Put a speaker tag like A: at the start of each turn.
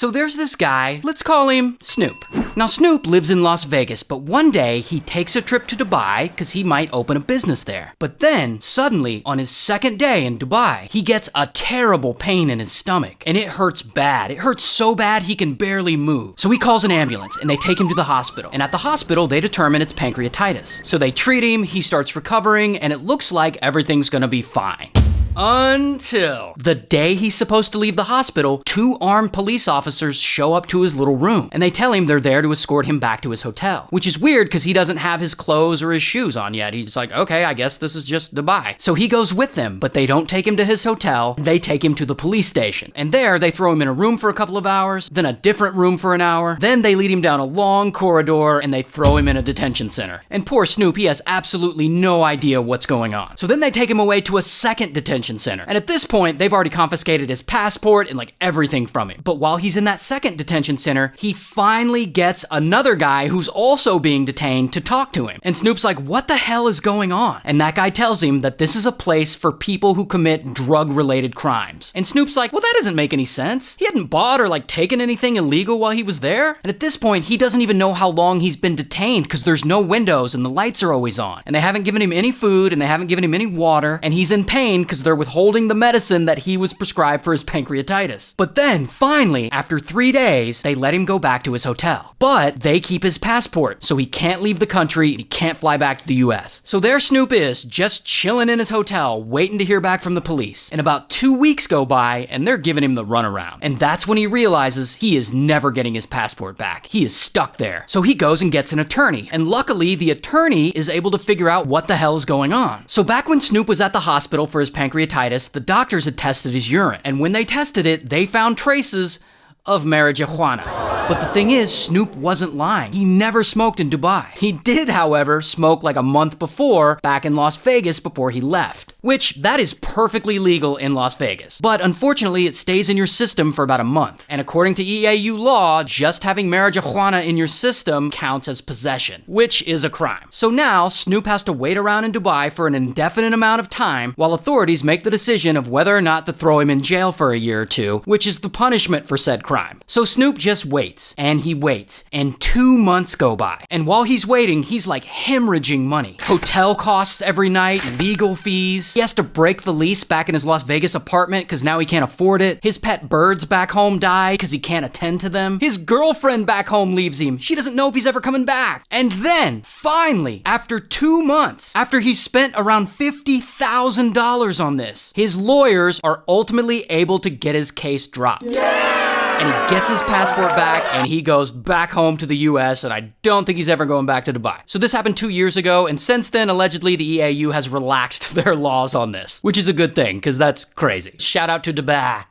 A: So there's this guy, let's call him Snoop. Now Snoop lives in Las Vegas, but one day he takes a trip to Dubai because he might open a business there. But then, suddenly, on his second day in Dubai, he gets a terrible pain in his stomach. And it hurts bad. It hurts so bad he can barely move. So he calls an ambulance and they take him to the hospital. And at the hospital, they determine it's pancreatitis. So they treat him, he starts recovering, and it looks like everything's gonna be fine. Until the day he's supposed to leave the hospital, 2 armed police officers show up to his little room and they tell him they're there to escort him back to his hotel, which is weird because he doesn't have his clothes or his shoes on yet. He's like, okay, I guess this is just Dubai. So he goes with them, but they don't take him to his hotel. They take him to the police station, and there they throw him in a room for a couple of hours, then a different room for an hour, then they lead him down a long corridor and they throw him in a detention center. And poor Snoop, he has absolutely no idea what's going on. So then they take him away to a second detention center. And at this point, they've already confiscated his passport and like everything from him. But while he's in that second detention center, he finally gets another guy who's also being detained to talk to him. And Snoop's like, what the hell is going on? And that guy tells him that this is a place for people who commit drug-related crimes. And Snoop's like, well, that doesn't make any sense. He hadn't bought or like taken anything illegal while he was there. And at this point, he doesn't even know how long he's been detained because there's no windows and the lights are always on. And they haven't given him any food and they haven't given him any water. And he's in pain because they're withholding the medicine that he was prescribed for his pancreatitis. But then, finally, after 3 days, they let him go back to his hotel. But they keep his passport, so he can't leave the country and he can't fly back to the US. So there Snoop is, just chilling in his hotel, waiting to hear back from the police. And about 2 weeks go by, and they're giving him the runaround. And that's when he realizes he is never getting his passport back. He is stuck there. So he goes and gets an attorney. And luckily, the attorney is able to figure out what the hell is going on. So back when Snoop was at the hospital for his pancreatitis, the doctors had tested his urine, and when they tested it, they found traces of marijuana. But the thing is, Snoop wasn't lying. He never smoked in Dubai. He did, however, smoke like a month before, back in Las Vegas before he left. Which, that is perfectly legal in Las Vegas. But unfortunately, it stays in your system for about a month. And according to EAU law, just having marijuana in your system counts as possession, which is a crime. So now, Snoop has to wait around in Dubai for an indefinite amount of time while authorities make the decision of whether or not to throw him in jail for a year or two, which is the punishment for said crime. So Snoop just waits, and he waits, and 2 months go by. And while he's waiting, he's like hemorrhaging money. Hotel costs every night, legal fees. He has to break the lease back in his Las Vegas apartment because now he can't afford it. His pet birds back home die because he can't attend to them. His girlfriend back home leaves him. She doesn't know if he's ever coming back. And then, finally, after 2 months, after he's spent around $50,000 on this, his lawyers are ultimately able to get his case dropped. And he gets his passport back, and he goes back home to the US, and I don't think he's ever going back to Dubai. So this happened 2 years ago, and since then, allegedly, the EAU has relaxed their laws on this, which is a good thing, because that's crazy. Shout out to Dubai.